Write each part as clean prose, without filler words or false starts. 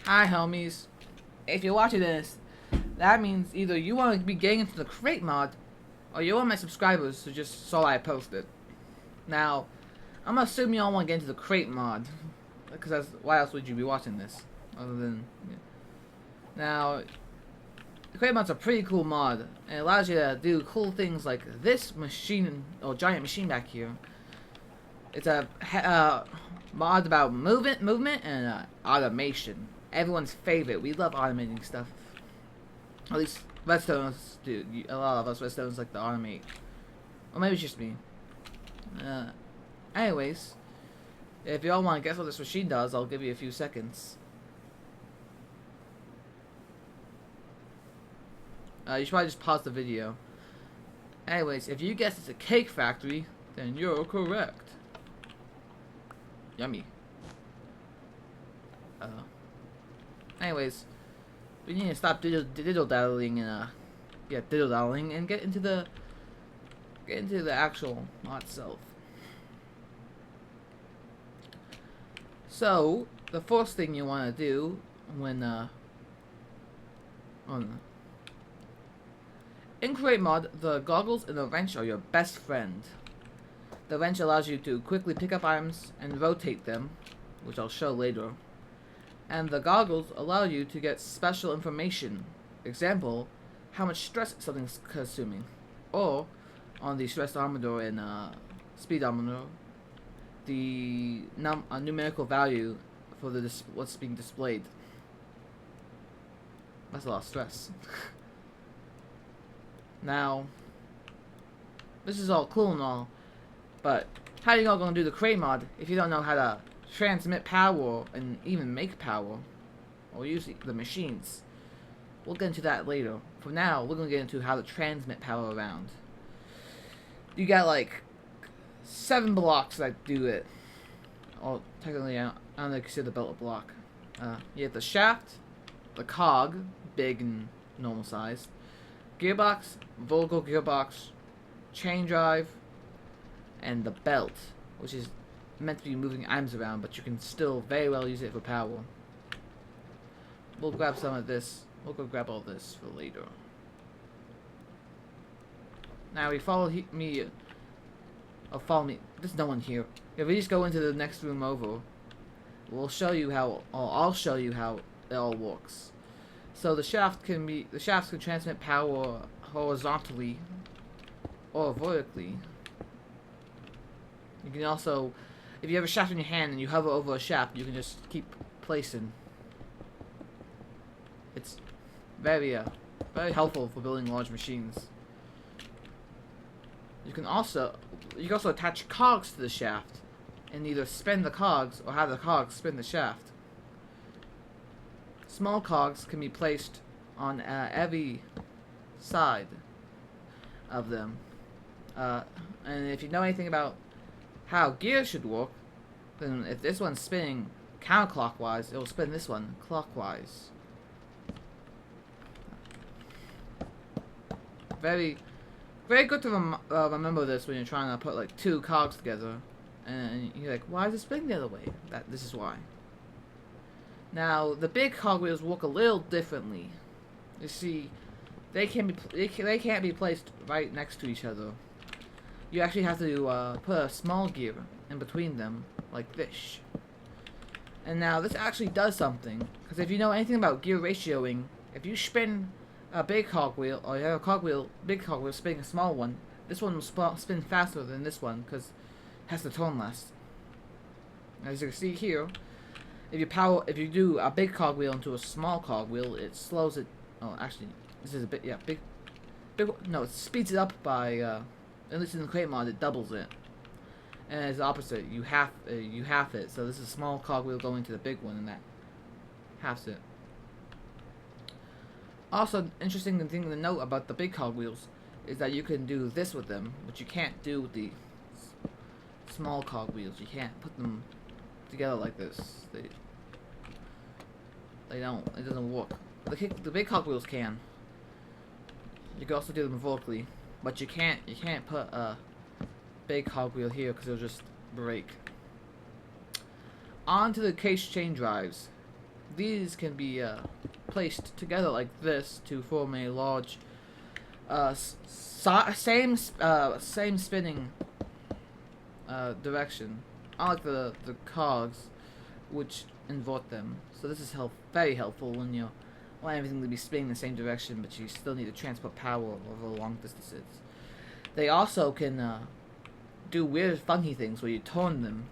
Hi, homies. If you're watching this, that means either you want to be getting into the crate mod, or you're one of my subscribers who just saw I posted. Now, I'm gonna assume you all want to get into the crate mod, because why else would you be watching this? Other than, yeah. Now, the crate mod's a pretty cool mod, and it allows you to do cool things like this machine, or giant machine back here. It's a mod about movement and automation. Everyone's favorite. We love automating stuff. At least Redstones do. A lot of us Redstones like to automate. Or maybe it's just me. Anyways, if y'all want to guess what this machine does, I'll give you a few seconds. You should probably just pause the video. Anyways, if you guess it's a cake factory, then you're correct. Yummy. Anyways, we need to stop diddle-daddling and diddle-daddling and get into the actual mod itself. So the first thing you want to do when in Crate mod, the goggles and the wrench are your best friend. The wrench allows you to quickly pick up items and rotate them, which I'll show later. And the goggles allow you to get special information. Example, how much stress something's consuming. Or, on the stressometer and speedometer, the numerical value for the what's being displayed. That's a lot of stress. Now, this is all cool and all, but how are you all gonna do the crate mod if you don't know how to transmit power and even make power or use the machines? We'll get into that later. For now, we're gonna get into how to transmit power around. You got like 7 blocks that do it. Or technically, I don't consider the belt a block. You have the shaft, the cog, big and normal size, gearbox, vertical gearbox, chain drive, and the belt, which is meant to be moving items around, but you can still very well use it for power. We'll grab some of this. We'll go grab all this for later. Now we follow me. Oh, follow me. There's no one here. If we just go into the next room over, we'll show you how. I'll show you how it all works. So the shafts can transmit power horizontally or vertically. You can also, if you have a shaft in your hand and you hover over a shaft, you can just keep placing. It's very helpful for building large machines. You can also attach cogs to the shaft and either spin the cogs or have the cogs spin the shaft. Small cogs can be placed on every side of them. And if you know anything about how gears should work, then if this one's spinning counterclockwise, it will spin this one clockwise. Very good to remember this when you're trying to put like 2 cogs together, and you're like, why is it spinning the other way? This is why. Now the big cogwheels work a little differently. You see, they can't be placed right next to each other. You actually have to put a small gear in between them, like this. And now this actually does something, because if you know anything about gear ratioing, if you spin a big cogwheel, or you have a big cogwheel spinning a small one, this one will spin faster than this one, because it has to turn less. As you can see here, if you do a big cogwheel into a small cogwheel, it slows it. Oh, actually, this is a bit, yeah, big. No, it speeds it up by, at least in the crate mod, it doubles it. And as the opposite, you half it. So this is a small cogwheel going to the big one, and that halves it. Also, interesting thing to note about the big cogwheels is that you can do this with them, which you can't do with the small cogwheels. You can't put them together like this. They don't. It doesn't work. The big cogwheels can. You can also do them vertically, but you can't put a big cogwheel here because it'll just break. On to the case chain drives. these can be placed together like this to form a large, same spinning direction. Unlike the cogs, which invert them. So this is very helpful when you want everything to be spinning in the same direction, but you still need to transport power over long distances. They also can do weird, funky things where you turn them.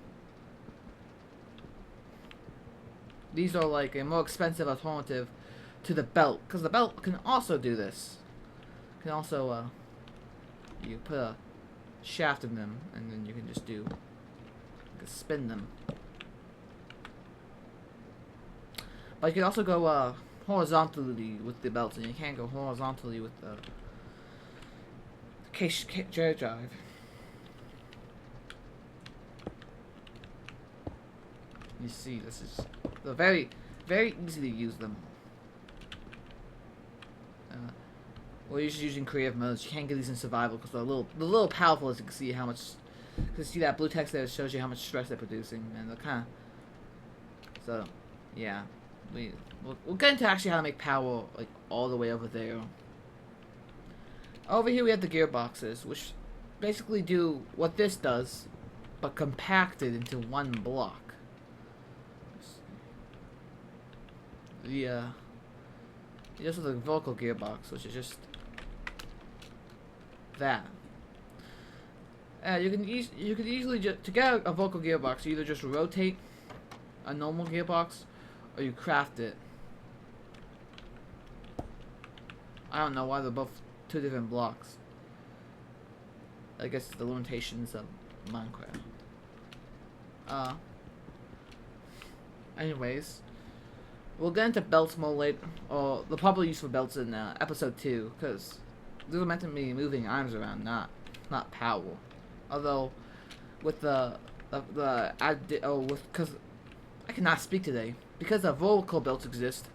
These are like a more expensive alternative to the belt, because the belt can also do this. Can also you put a shaft in them, and then you can just spin them. But you can also go horizontally with the belts, and you can't go horizontally with the chair drive. You see, they're very, very easy to use them. We're usually using creative modes. You can't get these in survival because they're a little powerful, as you can see how much. Because see that blue text there shows you how much stress they're producing, and they're kind of. So, yeah, we'll get into actually how to make power like all the way over there. Over here we have the gearboxes, which basically do what this does, but compacted into one block. This is the vocal gearbox, which is just that. You can easily to get a vocal gearbox, you either just rotate a normal gearbox, or you craft it. I don't know why they're both two different blocks. I guess it's the limitations of Minecraft. Anyways, we'll get into belts more later, or the proper use for belts in episode 2, because these are meant to be moving arms around, not power. Although, with because I cannot speak today, because the vocal belts exist,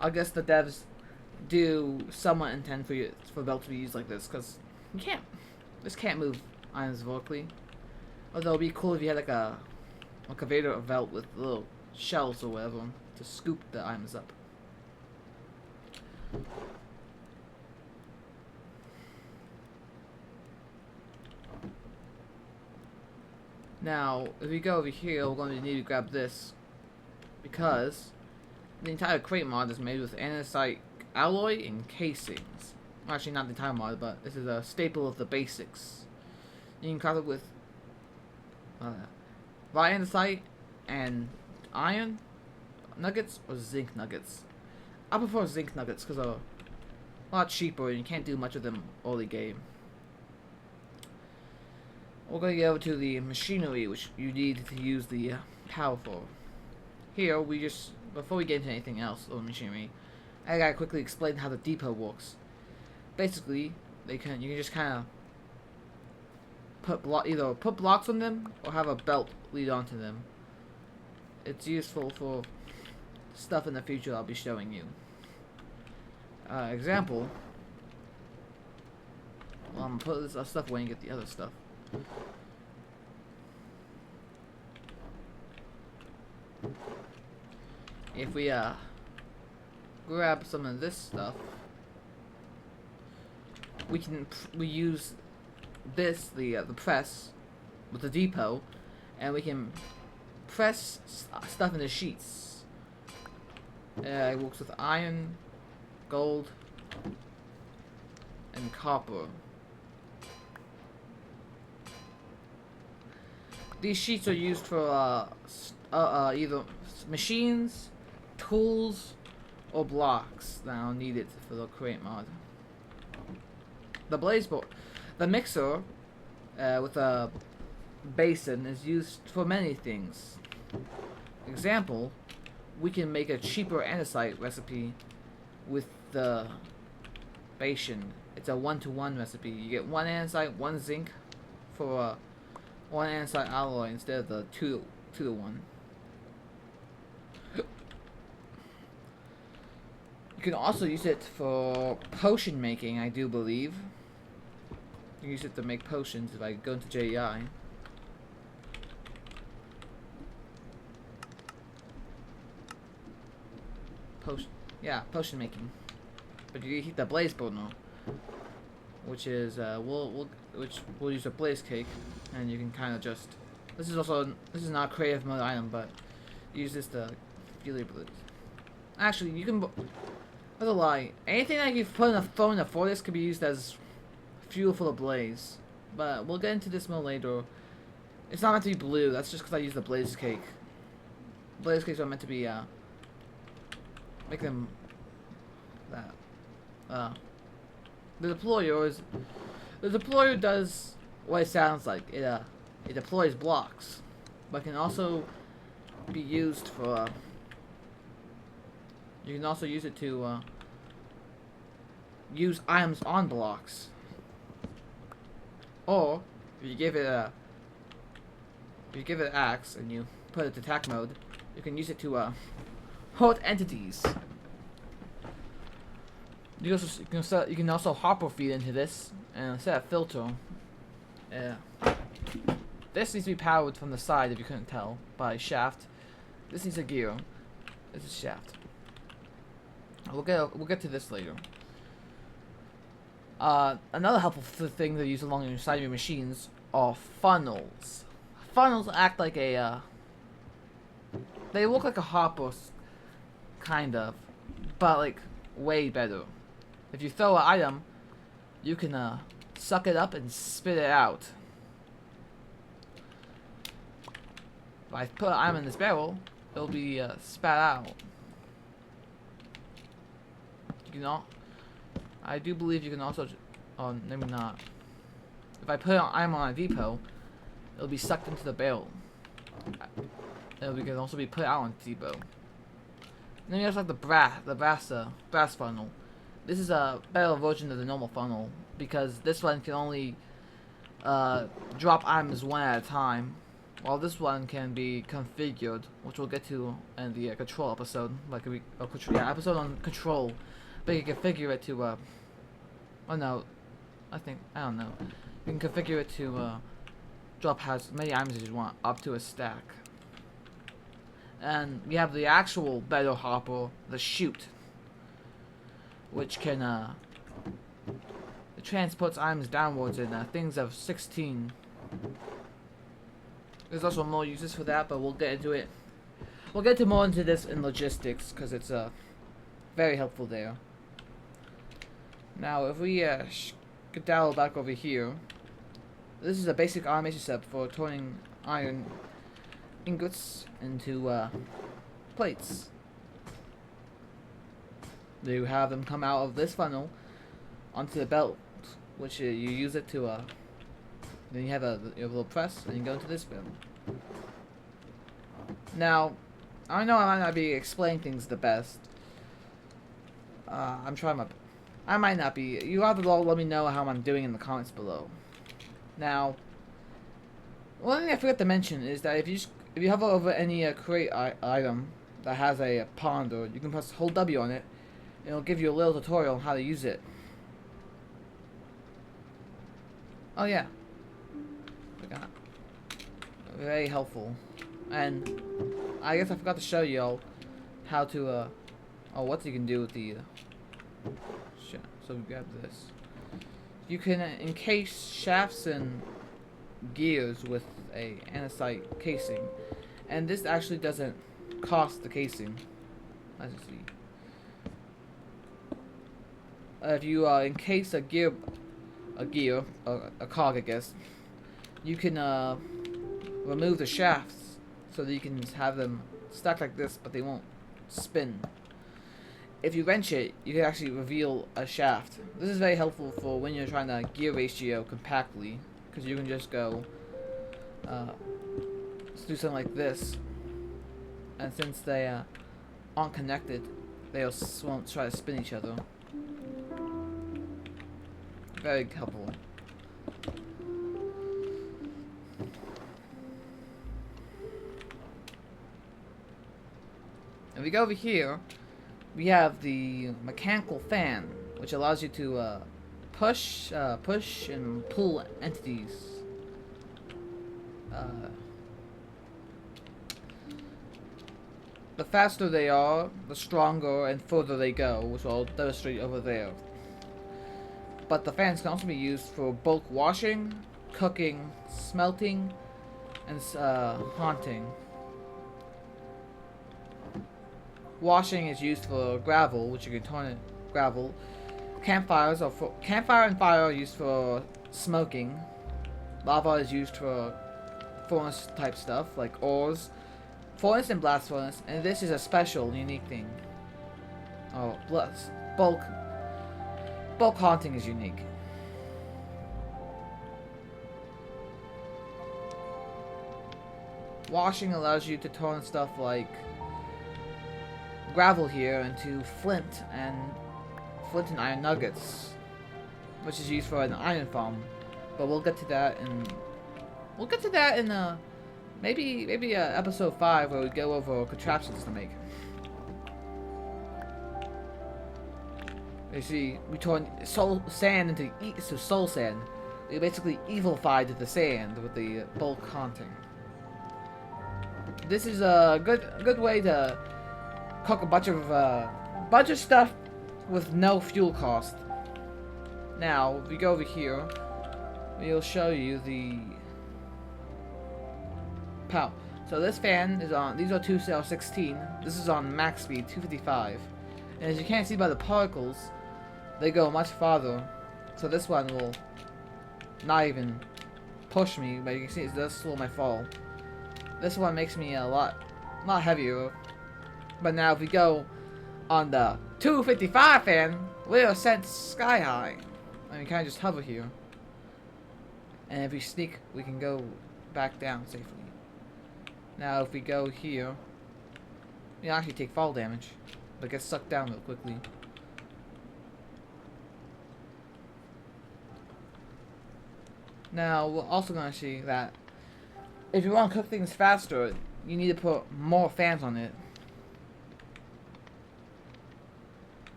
I guess the devs do somewhat intend for belts to be used like this, because this can't move items vocally. Although it'd be cool if you had like a conveyor belt with little shells or whatever to scoop the items up. Now, if we go over here, we're going to need to grab this, because the entire crate mod is made with andesite alloy and casings. Well, actually, not the entire mod, but this is a staple of the basics. You can craft it with raw andesite and iron nuggets or zinc nuggets. I prefer zinc nuggets because they're a lot cheaper and you can't do much of them early game. We're going to get over to the machinery, which you need to use the power for. Here, before we get into anything else on machinery, I gotta quickly explain how the depot works. Basically, you can just kind of either put blocks on them or have a belt lead onto them. It's useful for stuff in the future I'll be showing you. Example. Well, I'm gonna put this stuff away and get the other stuff. If we grab some of this stuff, we use this the press with the depot, and we can press stuff into sheets. It works with iron, gold, and copper. These sheets are used for either machines, tools, or blocks that are needed for the crate mod. The blaze board, the mixer with a basin is used for many things. Example, we can make a cheaper andesite recipe with the basin. It's a 1-to-1 recipe. You get 1 andesite, 1 zinc for 1 andesite alloy instead of the 2-to-1. You can also use it for potion making, I do believe. You can use it to make potions if I go into JEI. potion making. But you heat the blaze burner, which is which we'll use a blaze cake, and you can kind of just. This is not a creative mode item, but use this to fuel your blaze. Actually, you can. That's a lie. Anything that you put in a phone in a forest could be used as fuel for the blaze. But we'll get into this more later. It's not meant to be blue. That's just because I use the blaze cake. Blaze cakes are meant to be make them that. The deployer does what it sounds like. It deploys blocks, but can also be used for. You can also use it to use items on blocks, or if you give it an axe and you put it to attack mode, you can use it to hurt entities. You can also hopper feed into this and set a filter. This needs to be powered from the side if you couldn't tell by shaft. This needs a gear. This is shaft. We'll get to this later. Another helpful thing to use along the side of your machines are funnels. Funnels act like a they look like a hopper, kind of, but like way better. If you throw an item, you can suck it up and spit it out. If I put an item in this barrel, it'll be spat out. You know, I do believe you can also. Oh, maybe not. If I put an item on a depot, it'll be sucked into the barrel. It can also be put out on the depot. And then you have like the brass funnel. This is a better version of the normal funnel because this one can only drop items one at a time, while this one can be configured, which we'll get to in the control episode, like episode on control. But you can configure it to oh no, I don't know. You can configure it to drop as many items as you want, up to a stack. And we have the actual better hopper, the chute, which can it transports items downwards in things of 16. There's also more uses for that, but we'll get into it. We'll get more into this in logistics because it's very helpful there. Now, if we skedaddle back over here, this is a basic automation step for turning iron ingots into plates. You have them come out of this funnel onto the belt, which you use it to then you have a little press, and you go into this belt. Now, I know I might not be explaining things the best. I'm trying my. I might not be. You have to let me know how I'm doing in the comments below. Now, one thing I forgot to mention is that if you hover over any crate item that has a ponder, you can press hold W on it, and it'll give you a little tutorial on how to use it. Oh yeah, forgot. Very helpful. And I guess I forgot to show y'all how to what you can do with the so we grab this. You can encase shafts and gears with a andesite casing, and this actually doesn't cost the casing, as you see. If you encase a cog, I guess, you can remove the shafts so that you can have them stacked like this, but they won't spin. If you wrench it, you can actually reveal a shaft. This is very helpful for when you're trying to gear ratio compactly, because you can just go let's do something like this, and since they aren't connected, they won't try to spin each other. Very helpful. If we go over here, we have the mechanical fan, which allows you to push and pull entities. the faster they are, the stronger and further they go, which I'll demonstrate over there. But the fans can also be used for bulk washing, cooking, smelting, and haunting. Washing is used for gravel, which you can turn it gravel. Campfire and fire are used for smoking. Lava is used for furnace type stuff like ores, furnace and blast furnace, and this is a special, unique thing. Oh, bulk haunting is unique. Washing allows you to turn stuff like gravel here into flint and iron nuggets, which is used for an iron farm. But we'll get to that in maybe episode 5 where we go over contraptions to make. You see, we turn sand into soul sand. We basically evilified the sand with the bulk haunting. This is a good way to cook a bunch of stuff with no fuel cost. Now, if we go over here, we'll show you the power. So this fan is on. These are 216. This is on max speed, 255. And as you can't see by the particles, they go much farther. So this one will not even push me, but you can see it does slow my fall. This one makes me a lot heavier. But now if we go on the 255 fan, we're sent sky high. And we kind of just hover here. And if we sneak, we can go back down safely. Now if we go here, we actually take fall damage, but get sucked down real quickly. Now we're also going to see that if you want to cook things faster, you need to put more fans on it.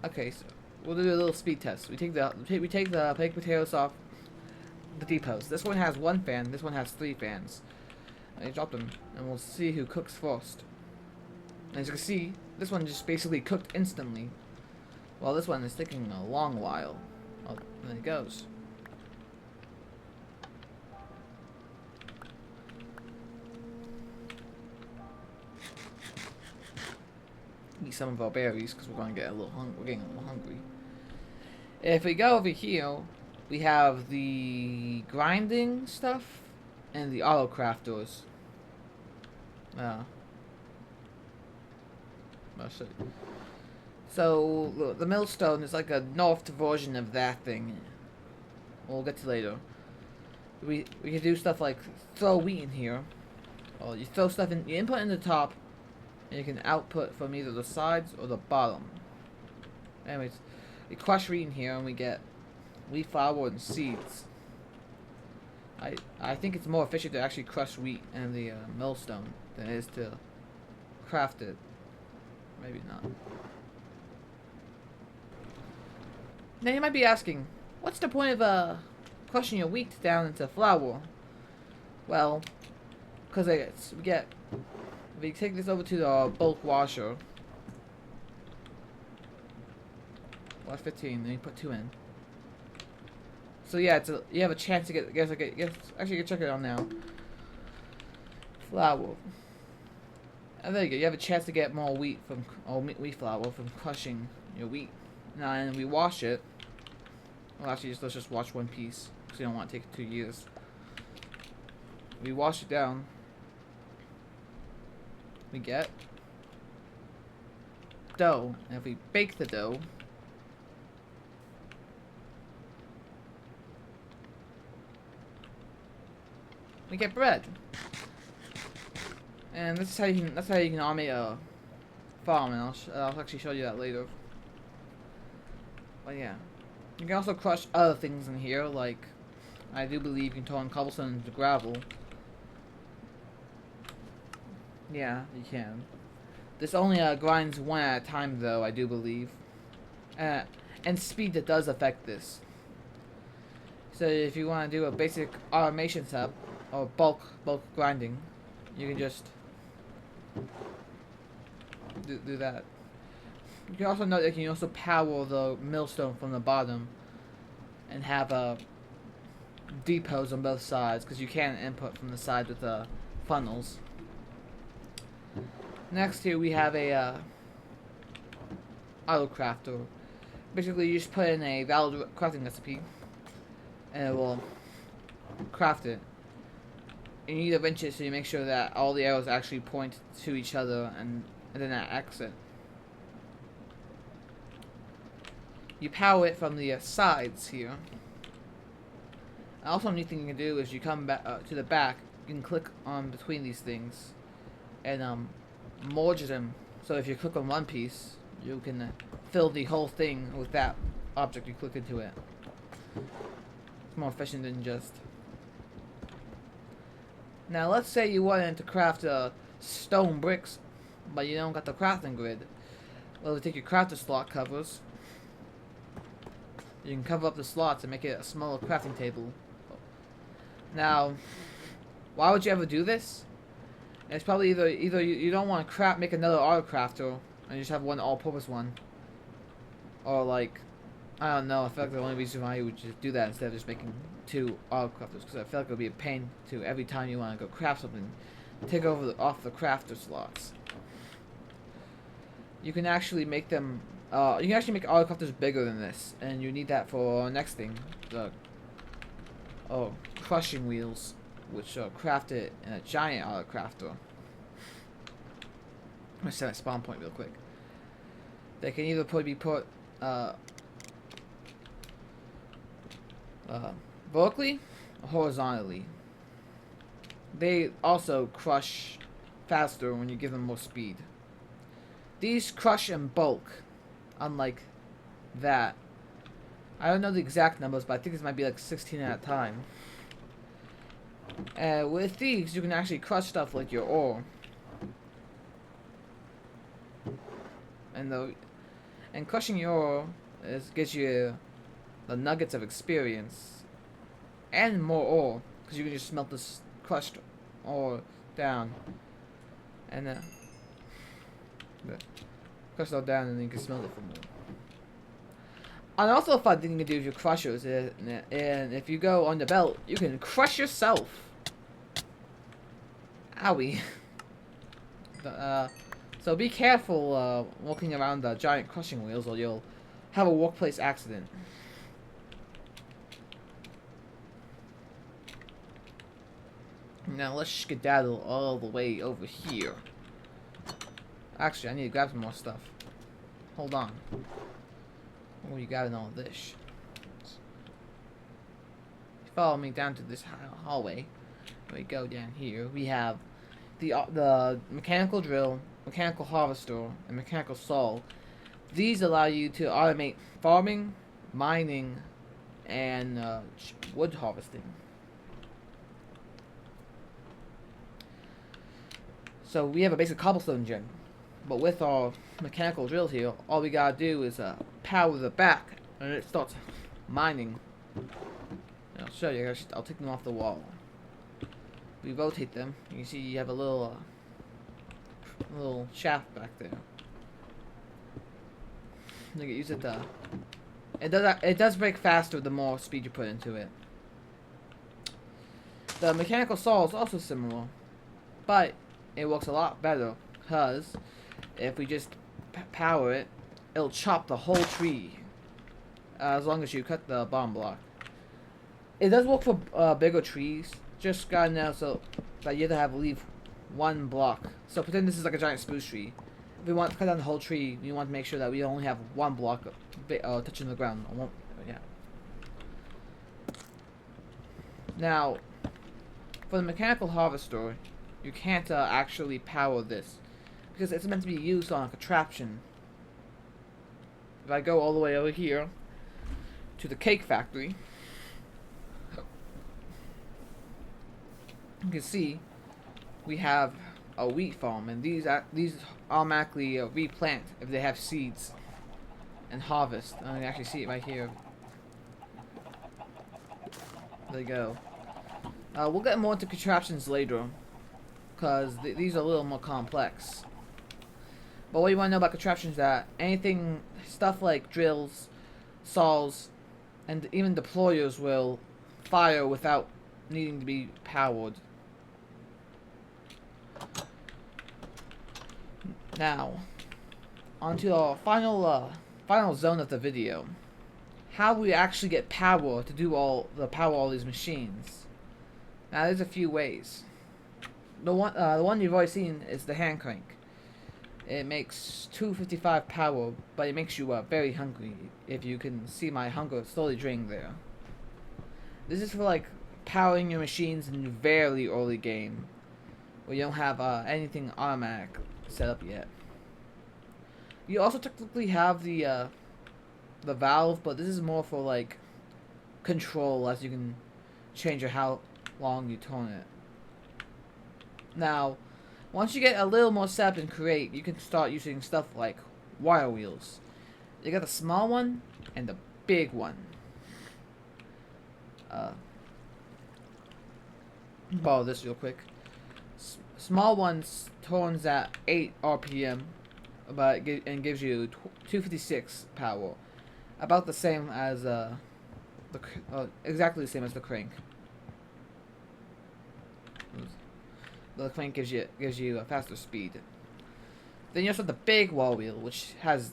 Okay, so we'll do a little speed test. We take the baked potatoes off the depots. This one has 1 fan. This one has 3 fans. I dropped them, and we'll see who cooks first. And as you can see, this one just basically cooked instantly, while this one is taking a long while. Oh, and then it goes. Eat some of our berries because we're getting a little hungry. If we go over here, we have the grinding stuff and the auto crafters. So the millstone is like a nerfed version of that thing. We'll get to later. We can do stuff like throw wheat in here. Or you throw stuff in, you input in the top, and you can output from either the sides or the bottom. Anyways, we crush wheat in here and we get wheat flour and seeds. I think it's more efficient to actually crush wheat and the millstone than it is to craft it. Maybe not. Now you might be asking, what's the point of crushing your wheat down into flour? Well, because we take this over to the bulk washer. Wash 15, then you put 2 in. So yeah, you have a chance to get. Actually, you can check it out now. Flour. And there you go. You have a chance to get more wheat wheat flour from crushing your wheat. Now, and we wash it. Well, actually, let's just wash 1 piece because you don't want to take 2 years. We wash it down. We get dough, and if we bake the dough, we get bread. And that's how you can automate a farm, and I'll actually show you that later. But yeah, you can also crush other things in here, like I do believe you can turn cobblestone into gravel. Yeah, you can. This only grinds 1 at a time, though, I do believe. And speed that does affect this. So if you want to do a basic automation setup, or bulk grinding, you can just do that. You can also note that you can also power the millstone from the bottom and have depots on both sides, because you can input from the side with the funnels. Next here we have a auto crafter. Basically, you just put in a valid crafting recipe, and it will craft it. And you need to wrench it so you make sure that all the arrows actually point to each other, and then that exit. You power it from the sides here. Also, a neat thing you can do is you come back to the back. You can click on between these things and merge them. So if you click on one piece, you can fill the whole thing with that object you click into it. It's more efficient than just. Now, let's say you wanted to craft stone bricks, but you don't got the crafting grid. Well, you take your crafter slot covers. You can cover up the slots and make it a smaller crafting table. Now, why would you ever do this? It's probably either you don't want to make another auto crafter and you just have one all-purpose one, or like, I don't know. I feel like the only reason why you would just do that instead of just making two auto crafters, because I feel like it would be a pain to every time you want to go craft something, take off the crafter slots. You can actually make them. You can actually make auto crafters bigger than this, and you need that for our next thing, the crushing wheels, which are crafted in a giant auto crafter. I'm gonna set a spawn point real quick. They can either be put vertically or horizontally. They also crush faster when you give them more speed. These crush in bulk, unlike that. I don't know the exact numbers, but I think this might be like 16 at a time. With these, you can actually crush stuff like your ore. And crushing your ore gives you the nuggets of experience and more ore, because you can just smelt this crushed ore down, and crush it all down, and then you can smelt it for more. And also, a fun thing you can do with your crushers is, and if you go on the belt, you can crush yourself. Owie. So be careful walking around the giant crushing wheels, or you'll have a workplace accident. Now let's skedaddle all the way over here. Actually, I need to grab some more stuff. Hold on. Oh, you got in all this. Follow me down to this hallway. We go down here. We have the mechanical drill, mechanical harvester, and mechanical saw. These allow you to automate farming, mining, and wood harvesting. So we have a basic cobblestone gen, but with our mechanical drill here, all we gotta do is power the back, and it starts mining. And I'll show you. I'll take them off the wall. We rotate them. You can see you have a little shaft back there. You can use it to. It does break faster the more speed you put into it. The mechanical saw is also similar, but it works a lot better, because if we just power it, it'll chop the whole tree, as long as you cut the bottom block. It does work for bigger trees. Just gotta know so that you have to leave one block. So pretend this is like a giant spruce tree. If we want to cut down the whole tree, we want to make sure that we only have one block touching the ground. Yeah. Now, for the mechanical harvester, you can't actually power this, because it's meant to be used on a contraption. If I go all the way over here to the cake factory, you can see we have a wheat farm, and these automatically replant if they have seeds and harvest. I can actually see it right here. There you go. We'll get more into contraptions later, because these are a little more complex. But what you want to know about contraptions is that anything, stuff like drills, saws, and even deployers will fire without needing to be powered. Now, onto our final zone of the video. How we actually get power to do all these machines. Now, there's a few ways. The one you've already seen is the hand crank. It makes 255 power, but it makes you very hungry. If you can see my hunger slowly draining there. This is for like powering your machines in very early game, where you don't have anything automatic set up yet. You also technically have the valve, but this is more for like control, as you can change how long you turn it. Now, once you get a little more set up and create, you can start using stuff like wire wheels. You got the small one and the big one. Borrow this real quick. Small ones turns at 8 RPM, but gives you 256 power, about the same as exactly the same as the crank. The crank gives you a faster speed. Then you also have the big wall wheel, which has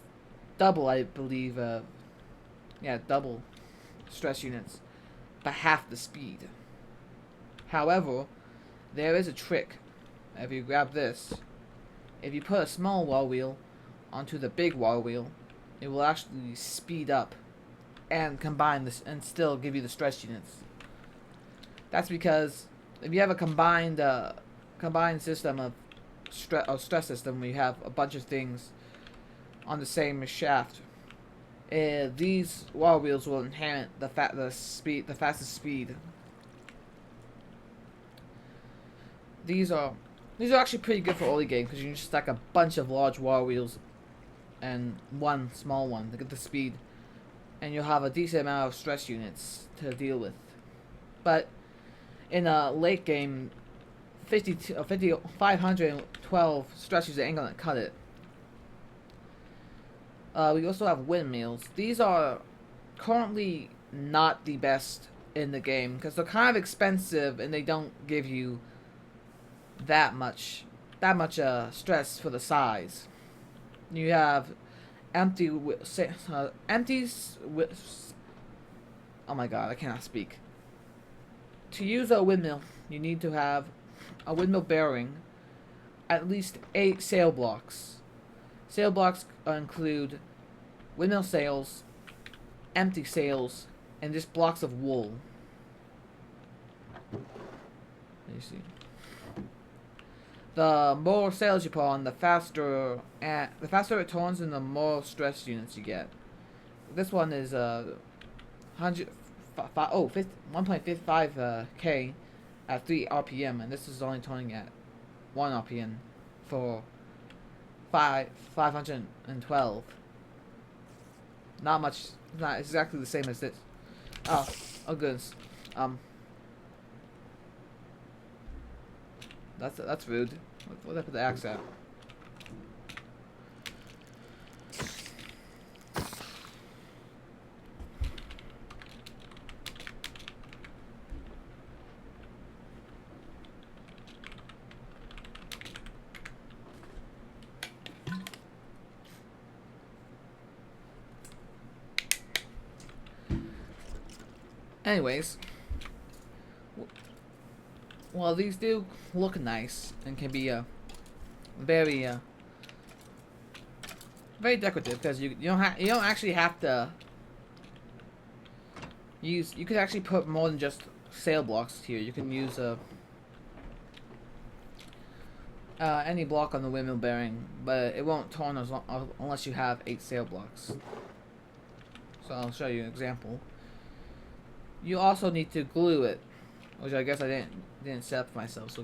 double, I believe, double stress units, but half the speed. However, there is a trick. If you grab this, if you put a small wall wheel onto the big wall wheel, it will actually speed up and combine this and still give you the stress units. That's because if you have a combined system of stress system, where you have a bunch of things on the same shaft, these wall wheels will inherit the fastest speed. These are actually pretty good for early game, because you can just stack a bunch of large wall wheels and one small one to get the speed, and you'll have a decent amount of stress units to deal with. But in a late game, 512 stress units ain't gonna cut it. We also have windmills. These are currently not the best in the game, because they're kind of expensive and they don't give you that much stress for the size. You have empties. Oh my god, I cannot speak. To use a windmill, you need to have a windmill bearing, at least 8 sail blocks. Sail blocks include windmill sails, empty sails, and just blocks of wool. Let me see. The more sails you put on, the faster it turns, and the more stress units you get. This one is 1.55 K at 3 RPM, and this is only turning at 1 RPM for 512. Not much. Not exactly the same as this. Oh goodness. That's rude. What did I put the axe at? Anyways, well, these do look nice and can be very decorative, because you don't actually have to use. You could actually put more than just sail blocks here. You can use any block on the windmill bearing, but it won't turn unless you have 8 sail blocks. So I'll show you an example. You also need to glue it, which I guess I didn't set up for myself. So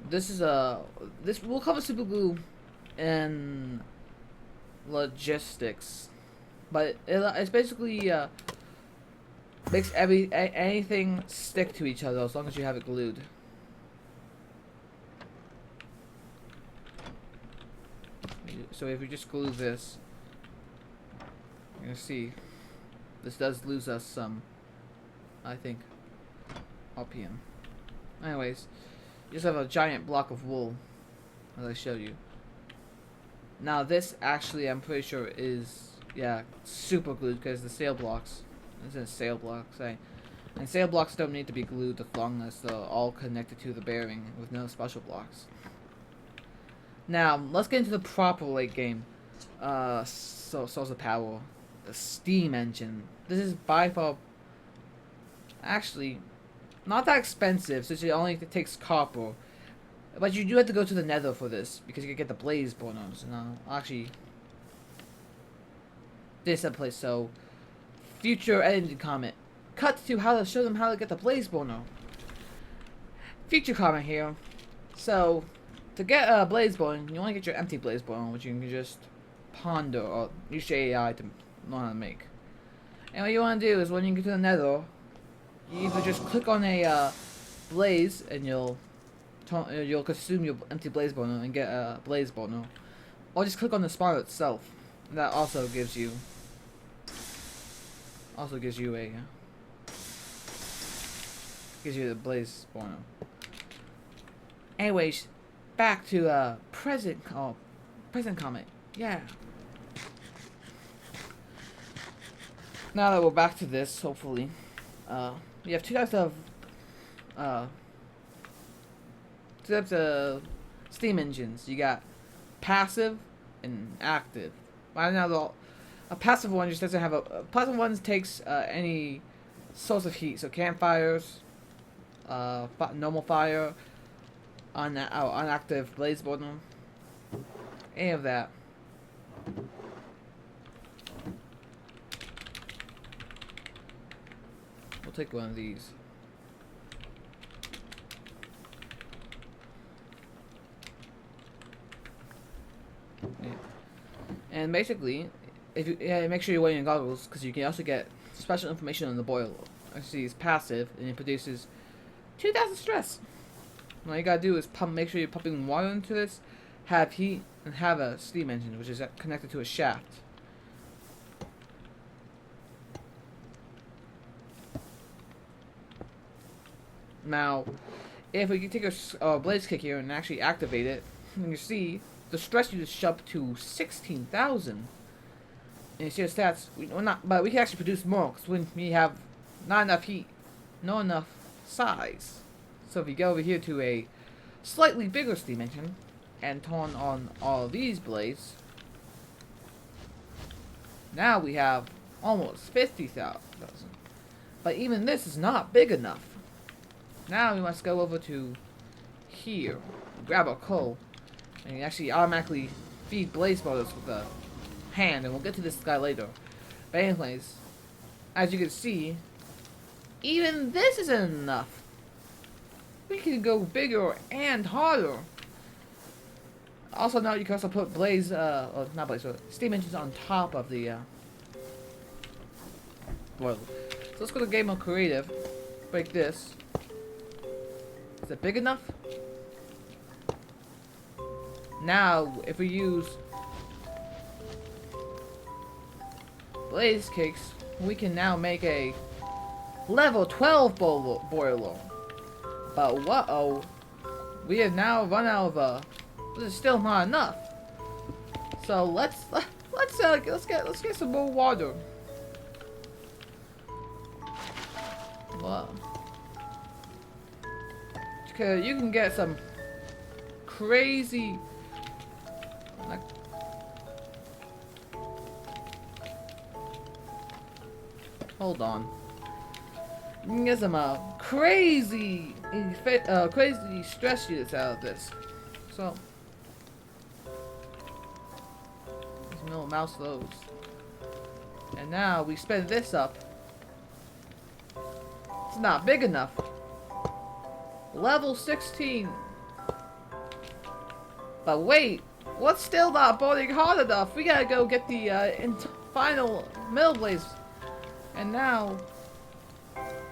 this will cover super glue and logistics, but it's basically makes anything stick to each other as long as you have it glued. So if we just glue this, you're gonna see this does lose us some, I think, RPM. Anyways, you just have a giant block of wool, as I showed you. Now this actually, I'm pretty sure is, yeah, super glued because the sail blocks. This is sail blocks, and sail blocks don't need to be glued as long as they're all connected to the bearing with no special blocks. Now let's get into the proper late game. Source of power, the steam engine. This is by far actually not that expensive, since it only takes copper. But you do have to go to the nether for this, because you can get the blaze bonus. No, actually, this is a place. So, future edited comment. Cut to how to show them how to get the blaze bonus. Feature comment here. So, to get a blaze bonus, you want to get your empty blaze bonus, which you can just ponder or use your AI to know how to make. And what you want to do is when you get to the nether, you either just click on a blaze and you'll consume your empty blaze boner and get a blaze boner, or just click on the spot itself. That also gives you the blaze boner. Anyways, back to present comment. Yeah. Now that we're back to this, hopefully, we have two types of steam engines. You got passive and active. Right now, a passive one just doesn't have a passive one takes any source of heat, so campfires, normal fire, unactive blaze burner, any of that. We'll take one of these. Yeah. And basically, if you make sure you're wearing your goggles, because you can also get special information on the boiler. Actually, it's passive and it produces 2,000 stress. All you gotta do is make sure you're pumping water into this, have heat, and have a steam engine, which is connected to a shaft. Now, if we can take a blaze kick here and actually activate it, you can see the stress unit is up to 16,000. And you see the stats, but we can actually produce more because when we have not enough heat, not enough size. So if you go over here to a slightly bigger steam engine and turn on all these blades, now we have almost 50,000. But even this is not big enough. Now we must go over to here, grab a coal, and you actually automatically feed blaze motors with a hand, and we'll get to this guy later. But anyways, as you can see, even this isn't enough. We can go bigger and harder. Also, now you can also put steam engines on top of the boiler. So let's go to game mode creative. Break this. Is it big enough? Now, if we use blaze kicks, we can now make a level 12 boiler. But whoa, we have now run out of this is still not enough. So let's get some more water. Wow. Okay, you can get some crazy. Hold on. You can get some crazy stress units out of this. So, there's no mouse loads. And now we spin this up. It's not big enough. Level 16. But wait, what's still not boiling hard enough? We gotta go get the final middle blaze. And now,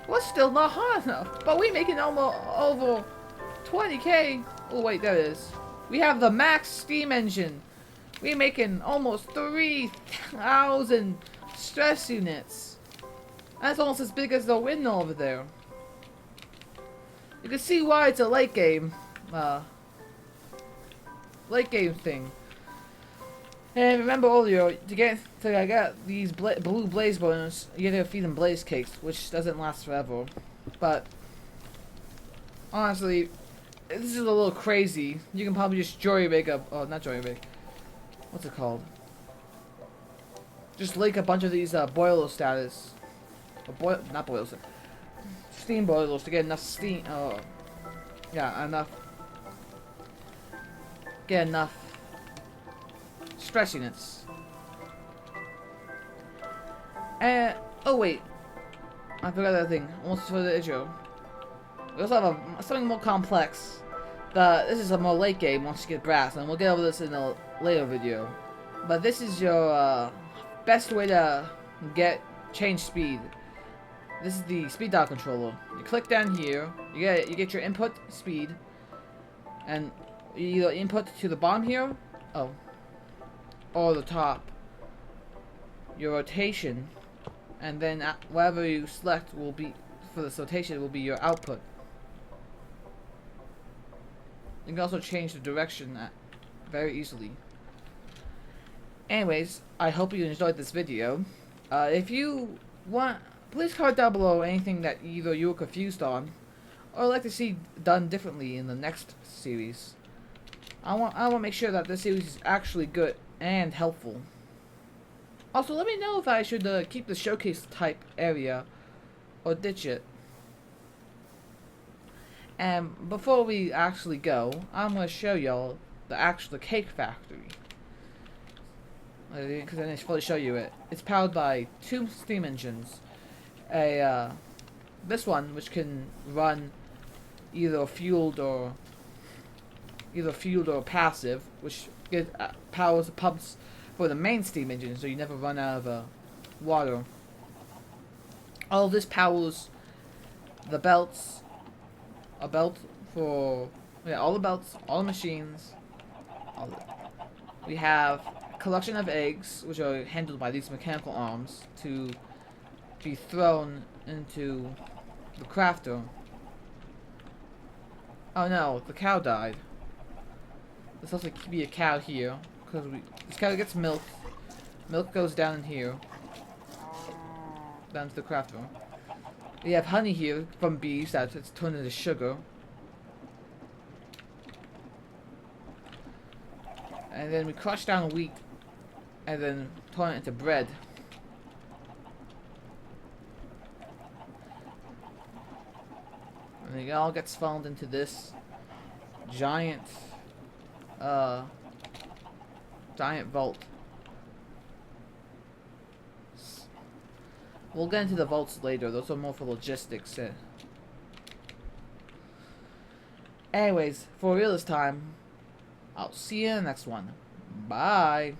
We're still not hot enough, but we making almost over 20k. Oh wait, there it is. We have the max steam engine. We making almost 3,000 stress units. That's almost as big as the windmill over there. You can see why it's a late game thing. And remember earlier, to get these blue blaze bonus, you gotta feed them blaze cakes, which doesn't last forever. But honestly, this is a little crazy. You can probably just joyride up. Oh, not joyride. What's it called? Just link a bunch of these boiler status. Or not boilers. Steam boilers to get enough steam. Yeah, enough. Get enough stress units. And oh wait, I forgot that thing. Almost for the intro. We also have something more complex. This is a more late game once you get brass, and we'll get over this in a later video. But this is your best way to change speed. This is the speed dial controller. You click down here, you get your input speed, and you either input to the bottom here, or the top. Your rotation, and then whatever you select will be for the rotation will be your output. You can also change the direction very easily. Anyways, I hope you enjoyed this video. If you want, please comment down below anything that either you were confused on, or like to see done differently in the next series. I want to make sure that this series is actually good and helpful. Also, let me know if I should keep the showcase type area or ditch it. And before we actually go, I'm going to show y'all the cake factory. Because I didn't fully show you it. It's powered by 2 steam engines. This one, which can run either fueled or passive, which powers the pumps for the main steam engine, so you never run out of water. All of this powers the belts. A belt for all the belts, all the machines. We have a collection of eggs, which are handled by these mechanical arms to be thrown into the crafter. Oh no, the cow died. There's also be a cow here, because this cow gets milk. Milk goes down in here, down to the crafter. We have honey here from bees that it's turned into sugar. And then we crush down wheat and then turn it into bread. And it all gets funneled into this giant vault. We'll get into the vaults later. Those are more for logistics. Anyways, for real this time, I'll see you in the next one. Bye.